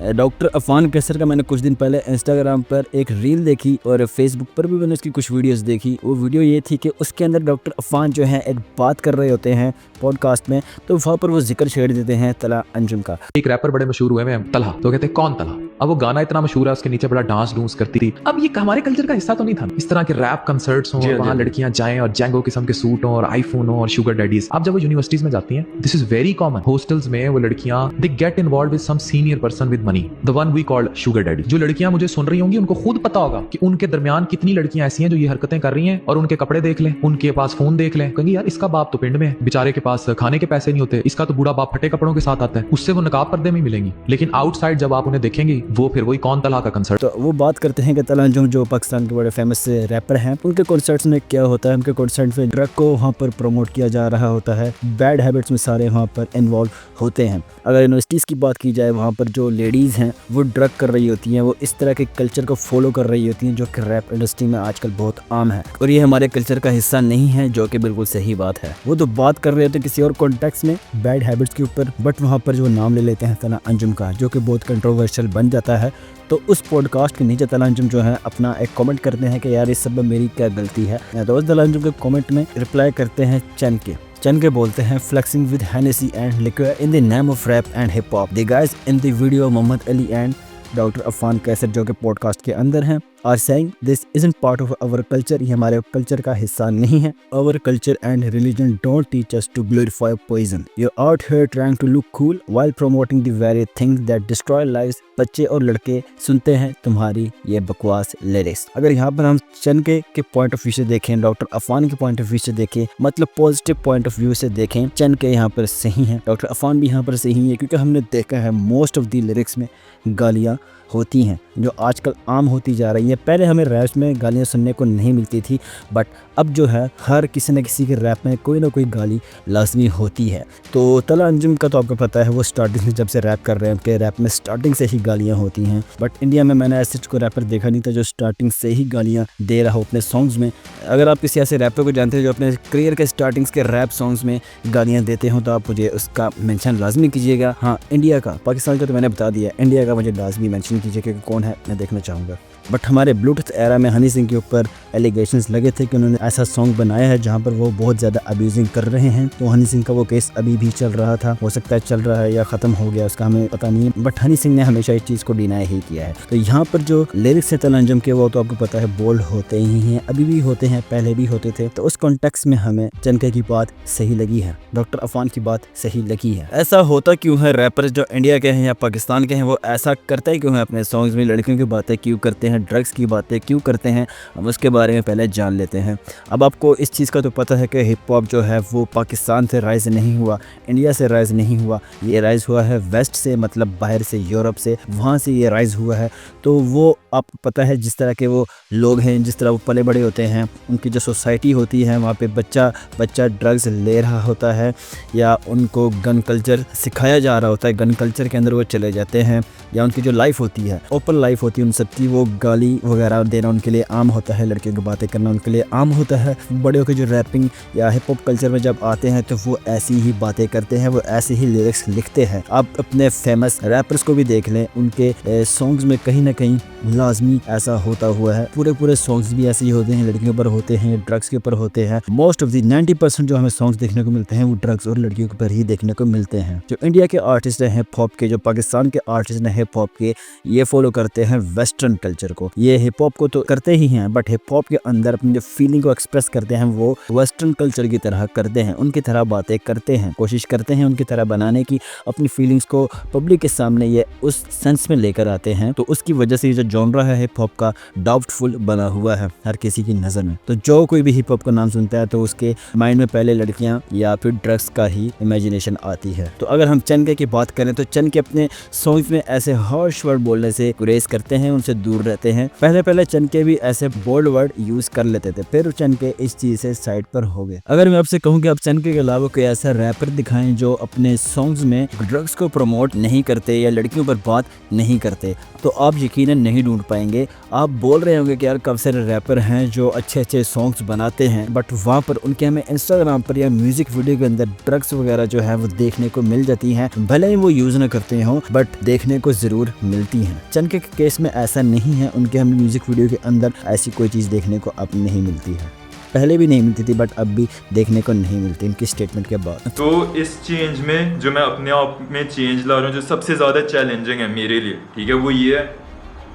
Doctor Afan कैसर का मैंने कुछ दिन पहले इंस्टाग्राम पर एक रील देखी और फेसबुक पर भी मैंने उसकी कुछ वीडियोस देखी। वो वीडियो ये थी कि उसके अंदर डॉक्टर अफान जो है एक बात कर रहे होते हैं पॉडकास्ट में, तो वहाँ पर वो जिक्र छेड़ देते हैं तला अंजुम का। एक रैपर बड़े मशहूर हुए में तलहा, तो कहते हैं कौन तलहा। अब वो गाना इतना मशहूर है, उसके नीचे बड़ा डांस डूंस करती थी। अब ये हमारे कल्चर का हिस्सा तो नहीं था। इस तरह के रैप कंसर्ट्स हों, वहाँ लड़कियां जाएं और जैंगो किस्म के सूट हों और आईफोन हो और शुगर डैडीज। अब जब वो यूनिवर्सिटीज में जाती हैं, this is very common. Hostels में वो लड़कियां they get involve with some senior person with money, the one we called sugar daddy. जो लड़कियां मुझे सुन रही होंगी उनको खुद पता होगा कि उनके दरमियान कितनी लड़कियां ऐसी हैं जो ये हरकतें कर रही हैं, और उनके कपड़े देख लें, उनके पास फोन देख लें, कहेंगे यार इसका बाप तो पिंड में है, बेचारे के पास खाने के पैसे नहीं होते, इसका तो बूढ़ा बाप फटे कपड़ों के साथ आता है, उससे वो नकाब पर्दे में मिलेंगी। लेकिन आउटसाइड जब आप उन्हें देखेंगे, वो फिर वही कौन तलहा का कंसर्ट। तो वो बात करते हैं कि तला अंजुम जो पाकिस्तान के बड़े फेमस रैपर हैं, उनके कॉन्सर्ट्स में क्या होता है। उनके कॉन्सर्ट में ड्रग को वहाँ पर प्रमोट किया जा रहा होता है, बैड हैबिट्स में सारे वहाँ पर इन्वॉल्व होते हैं। अगर यूनिवर्सिटीज़ की बात की जाए, वहाँ पर जो लेडीज़ हैं वो ड्रग कर रही होती हैं, वो इस तरह के कल्चर को फॉलो कर रही होती हैं जो कि रैप इंडस्ट्री में आजकल बहुत आम है, और ये हमारे कल्चर का हिस्सा नहीं है, जो कि बिल्कुल सही बात है। वो तो बात कर रहे होते किसी और कॉन्टेक्स्ट में बैड हैबिट्स के ऊपर, बट वहाँ पर जो नाम ले लेते हैं तला अंजुम का, जो कि बहुत कंट्रोवर्शियल बन जाता है। तो उस पॉडकास्ट के नीचे तला अंजुम जो है अपना एक कमेंट करते हैं कि यार इस सब में मेरी क्या गलती है। तो उस तला अंजुम के कमेंट में रिप्लाई करते हैं चन के बोलते हैं flexing with Hennessy and liquid in the name of rap and hip hop. The guys in the video Mohammad Ali and doctor Afan Kaiser जो कि पॉडकास्ट के अंदर हैं are saying this isn't part of our culture. ये हमारे कल्चर का हिस्सा नहीं है। Our culture and religion don't teach us to glorify poison. You are out here trying to look cool while promoting the very things that destroy lives. बच्चे और लड़के सुनते हैं तुम्हारी ये बकवास लिरिक्स। अगर यहाँ पर हम चन के पॉइंट ऑफ व्यू से देखें, डॉक्टर अफान के पॉइंट ऑफ व्यू से देखें, मतलब पॉजिटिव पॉइंट ऑफ व्यू से देखें, चन के यहाँ पर सही है, डॉक्टर अफान भी यहाँ पर सही है, क्योंकि हमने देखा है मोस्ट ऑफ दी लिरिक्स में गालियाँ होती हैं जो आजकल आम होती जा रही है। पहले हमें रैप्स में गालियाँ सुनने को नहीं मिलती थी, बट अब जो है हर किसी न किसी के रैप में कोई ना कोई गाली लाजमी होती है। तो तला अंजुम का तो आपको पता है, वो स्टार्टिंग से जब से रैप कर रहे हैं उनके रैप में स्टार्टिंग से ही गालियाँ होती हैं। बट इंडिया में मैंने ऐसे कोई रैपर देखा नहीं था जो स्टार्टिंग से ही गालियाँ दे रहा हो अपने सॉन्ग्स में। अगर आप किसी ऐसे रैपर को जानते हैं जो अपने करियर के स्टार्टिंग्स के रैप सॉन्ग्स में गालियाँ देते हो, तो आप मुझे उसका मेंशन लाजमी कीजिएगा। हाँ, इंडिया का, पाकिस्तान का तो मैंने बता दिया, इंडिया का मुझे लाजमी मेंशन कीजिए कि कौन है, मैं देखना चाहूँगा। बट हमारे ब्लूटूथ एरा में हनी सिंह के ऊपर एलिगेशंस लगे थे कि उन्होंने ऐसा सॉन्ग बनाया है जहां पर वो बहुत ज़्यादा अब्यूजिंग कर रहे हैं। तो हनी सिंह का वो केस अभी भी चल रहा था, हो सकता है चल रहा है या ख़त्म हो गया, उसका हमें पता नहीं है, बट हनी सिंह ने हमेशा इस चीज़ को डिनाई ही किया है। तो यहाँ पर जो लिरिक्स है तला अंजुम के, वो तो आपको पता है बोल्ड होते ही हैं, अभी भी होते हैं, पहले भी होते थे। तो उस कॉन्टेक्स्ट में हमें चनके की बात सही लगी है, डॉक्टर अफान की बात सही लगी है। ऐसा होता क्यों है, रैपर्स जो इंडिया के हैं या पाकिस्तान के हैं वो ऐसा करते क्यों है, अपने सॉन्ग्स में लड़कियों की बातें क्यों करते हैं, ड्रग्स की बातें क्यों करते हैं, हम उसके बारे में पहले जान लेते हैं। अब आपको इस चीज़ का तो पता है कि हिप हॉप जो है वो पाकिस्तान से राइज़ नहीं हुआ, इंडिया से राइज़ नहीं हुआ, ये राइज़ हुआ है वेस्ट से, मतलब बाहर से, यूरोप से, वहाँ से ये राइज़ हुआ है। तो वो आपको पता है जिस तरह के वो लोग हैं, जिस तरह वो पले बड़े होते हैं, उनकी जो सोसाइटी होती है वहाँ पे बच्चा ड्रग्स ले रहा होता है या उनको गन कल्चर सिखाया जा रहा होता है, गन कल्चर के अंदर वो चले जाते हैं, या उनकी जो लाइफ होती है, ओपन लाइफ होती है उन सबकी, वो गाली वगैरह देना उनके लिए आम होता है, लड़कियों की बातें करना उनके लिए आम होता है। बड़े होकर जो रैपिंग या हिप हॉप कल्चर में जब आते हैं तो वो ऐसी ही बातें करते हैं, वो ऐसे ही लिरिक्स लिखते हैं। आप अपने फेमस रैपर्स को भी देख लें, उनके सॉन्ग्स में कहीं ना कहीं लाजमी ऐसा होता हुआ है। पूरे सॉन्ग्स भी ऐसे ही होते हैं, लड़कियों पर होते हैं, ड्रग्स के ऊपर होते हैं। मोस्ट ऑफ दी 90% जो हमें सॉन्ग्स देखने को मिलते हैं वो ड्रग्स और लड़कियों के ऊपर ही देखने को मिलते हैं। जो इंडिया के आर्टिस्ट हैं हिप हॉप के, जो पाकिस्तान के आर्टिस्ट हैं हिप हॉप के, ये फॉलो करते हैं वेस्टर्न कल्चर को। ये हिप हॉप को तो करते ही हैं, बट हिप हॉप के अंदर अपनी जो फीलिंग को एक्सप्रेस करते हैं वो वेस्टर्न कल्चर की तरह करते हैं, उनकी तरह बातें करते हैं, कोशिश करते हैं उनकी तरह बनाने की, अपनी फीलिंग्स को पब्लिक के सामने ये उस सेंस में लेकर आते हैं। तो उसकी वजह से जो जॉनरा है हिप हॉप का डाउटफुल बना हुआ है हर किसी की नज़र में। तो जो कोई भी हिप हॉप का नाम सुनता है तो उसके माइंड में पहले लड़कियां या फिर ड्रग्स का ही इमेजिनेशन आती है। तो अगर हम चनके की बात करें तो चनके अपने सॉन्ग्स में ऐसे हार्श वर्ड बोलने से गुरेज करते हैं, उनसे दूर रहते करते हैं। पहले पहले चनके भी ऐसे बोल्ड वर्ड यूज कर लेते थे, फिर चनके इस चीज से साइड पर हो गए। अगर मैं आपसे कहूँ कि आप चनके के अलावा कोई ऐसा रैपर दिखाएं जो अपने सॉन्ग्स में ड्रग्स को प्रमोट नहीं करते या लड़कियों पर बात नहीं करते, तो आप यकीनन नहीं ढूंढ पाएंगे। आप बोल रहे होंगे कि यार काफ़ी सारे रैपर हैं जो अच्छे अच्छे सॉन्ग्स बनाते हैं, बट वहाँ पर उनके हमें इंस्टाग्राम पर या म्यूजिक वीडियो के अंदर ड्रग्स वगैरह जो है वो देखने को मिल जाती हैं। भले ही वो यूज़ ना करते हों, बट देखने को ज़रूर मिलती हैं। चनके के केस में ऐसा नहीं है, उनके हमें म्यूजिक वीडियो के अंदर ऐसी कोई चीज़ देखने को अब नहीं मिलती है। पहले भी नहीं मिलती थी, बट अब भी देखने को नहीं मिलती इनकी स्टेटमेंट के बाद। तो इस चेंज में जो मैं अपने आप में चेंज ला रहा हूँ, जो सबसे ज़्यादा चैलेंजिंग है मेरे लिए, ठीक है, वो ये है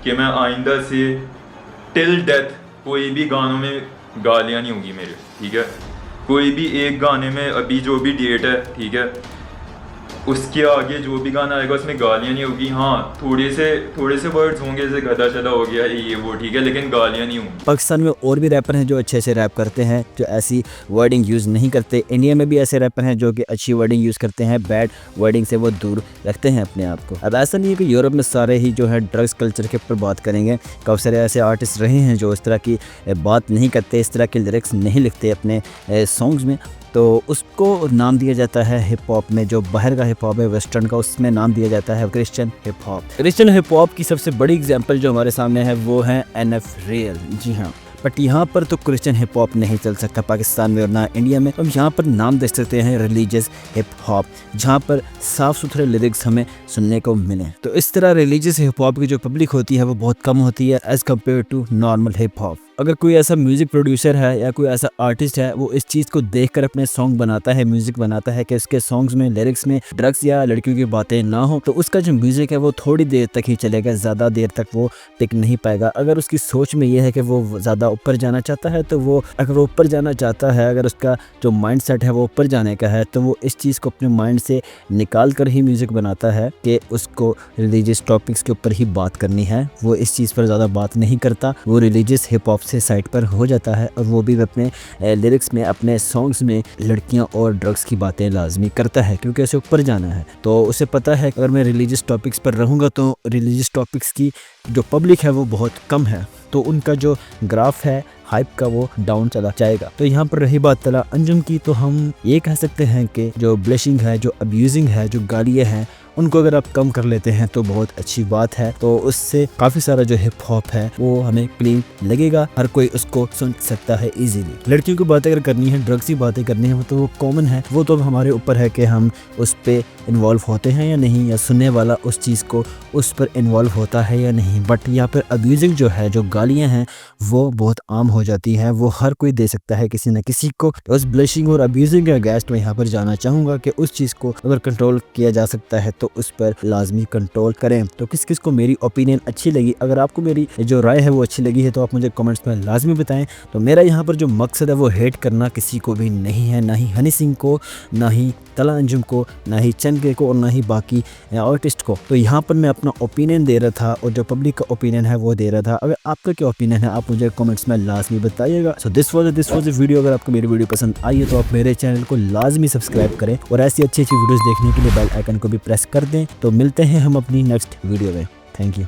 कि मैं आइंदा से टिल डेथ कोई भी गानों में गालियाँ नहीं होगी मेरे, ठीक है। कोई भी एक गाने में अभी जो भी डेट है, ठीक है, उसके आगे जो भी गाना आएगा उसमें गालियाँ नहीं होगी। हाँ, थोड़े से वर्ड्स होंगे, जैसे गधा चला हो गया ये वो, ठीक है, लेकिन गालियाँ नहीं होंगी। पाकिस्तान में और भी रैपर हैं जो अच्छे से रैप करते हैं, जो ऐसी वर्डिंग यूज़ नहीं करते। इंडिया में भी ऐसे रैपर हैं जो कि अच्छी वर्डिंग यूज़ करते हैं, बैड वर्डिंग से वो दूर रखते हैं अपने आप को। अब ऐसा नहीं है कि यूरोप में सारे ही जो है ड्रग्स कल्चर के ऊपर बात करेंगे। काफ़ी सारे ऐसे आर्टिस्ट रहे हैं जो इस तरह की बात नहीं करते, इस तरह के लिरिक्स नहीं लिखते अपने सॉन्ग्स में, तो उसको नाम दिया जाता है हिप हॉप में। जो बाहर का हिप हॉप है वेस्टर्न का, उसमें नाम दिया जाता है Christian hip hop. Christian hip hop की सबसे बड़ी एग्जांपल जो हमारे सामने है वो है NF Real। जी हाँ, बट यहाँ पर तो क्रिश्चियन हिप हॉप नहीं चल सकता पाकिस्तान में और ना इंडिया में। हम यहाँ पर नाम दे सकते हैं रिलीजियस हिप हॉप, जहाँ पर साफ़ सुथरे लिरिक्स हमें सुनने को मिले। तो इस तरह रिलीजियस हिप हॉप की जो पब्लिक होती है वो बहुत कम होती है as compare to normal hip hop. अगर कोई ऐसा म्यूज़िक प्रोड्यूसर है या कोई ऐसा आर्टिस्ट है वो इस चीज़ को देखकर अपने सॉन्ग बनाता है, म्यूज़िक बनाता है कि उसके सॉन्ग्स में लिरिक्स में ड्रग्स या लड़कियों की बातें ना हो, तो उसका जो म्यूज़िक है वो थोड़ी देर तक ही चलेगा, ज़्यादा देर तक वो टिक नहीं पाएगा। अगर उसकी सोच में ये है कि वो ज़्यादा ऊपर जाना चाहता है, तो वो अगर वो ऊपर जाना चाहता है, अगर उसका जो माइंड सेट है वो ऊपर जाने का है, तो वो इस चीज़ को अपने माइंड से निकाल कर ही म्यूज़िक बनाता है कि उसको रिलीजियस टॉपिक्स के ऊपर ही बात करनी है। वो इस चीज़ पर ज़्यादा बात नहीं करता, वो रिलीजियस हिप हॉप से साइड पर हो जाता है और वो भी अपने लिरिक्स में, अपने सॉन्ग्स में लड़कियां और ड्रग्स की बातें लाजमी करता है, क्योंकि उसे ऊपर जाना है। तो उसे पता है अगर मैं रिलीजियस टॉपिक्स पर रहूँगा तो रिलीजियस टॉपिक्स की जो पब्लिक है वो बहुत कम है, तो उनका जो ग्राफ है हाइप का वो डाउन चला जाएगा। तो यहाँ पर रही बात तला अंजुम की, तो हम ये कह सकते हैं कि जो ब्लशिंग है, जो अब्यूजिंग है, जो गालियाँ हैं, उनको अगर आप कम कर लेते हैं तो बहुत अच्छी बात है। तो उससे काफ़ी सारा जो हिप हॉप है वो हमें क्लीन लगेगा, हर कोई उसको सुन सकता है इजीली। लड़कियों की बातें अगर करनी है, ड्रग्स की बातें करनी है, तो वो कॉमन है, वो तो अब हमारे ऊपर है कि हम उस पर इन्वॉल्व होते हैं या नहीं, या सुनने वाला उस चीज़ को उस पर इन्वॉल्व होता है या नहीं। बट यहाँ पर अब्यूजिंग जो है, जो गालियाँ हैं, वो बहुत आम हो जाती है, वो हर कोई दे सकता है किसी न किसी को। तो उस ब्लशिंग और अब्यूजिंग का गेस्ट मैं यहाँ पर जाना चाहूँगा कि उस चीज़ को अगर कंट्रोल किया जा सकता है तो उस पर लाजमी कंट्रोल करें। तो किस किस को मेरी ओपिनियन अच्छी लगी, अगर आपको मेरी जो राय है वो अच्छी लगी है तो आप मुझे कमेंट्स में लाजमी बताएं। तो मेरा यहाँ पर जो मकसद है वो हेट करना किसी को भी नहीं है, ना ही हनी सिंह को, ना ही तला अंजुम को, ना ही चनके को और ना ही बाकी आर्टिस्ट को। तो यहाँ पर मैं अपना ओपिनियन दे रहा था और जो पब्लिक का ओपिनियन है वो दे रहा था। अगर आपका क्या ओपिनियन है आप मुझे कमेंट्स में लाजमी बताइएगा। So this was a video. अगर आपको मेरी वीडियो पसंद आई है तो आप मेरे चैनल को लाजमी सब्सक्राइब करें और ऐसी अच्छी अच्छी वीडियोस देखने के लिए बेल आइकन को भी प्रेस कर दें। तो मिलते हैं हम अपनी नेक्स्ट वीडियो में। Thank you.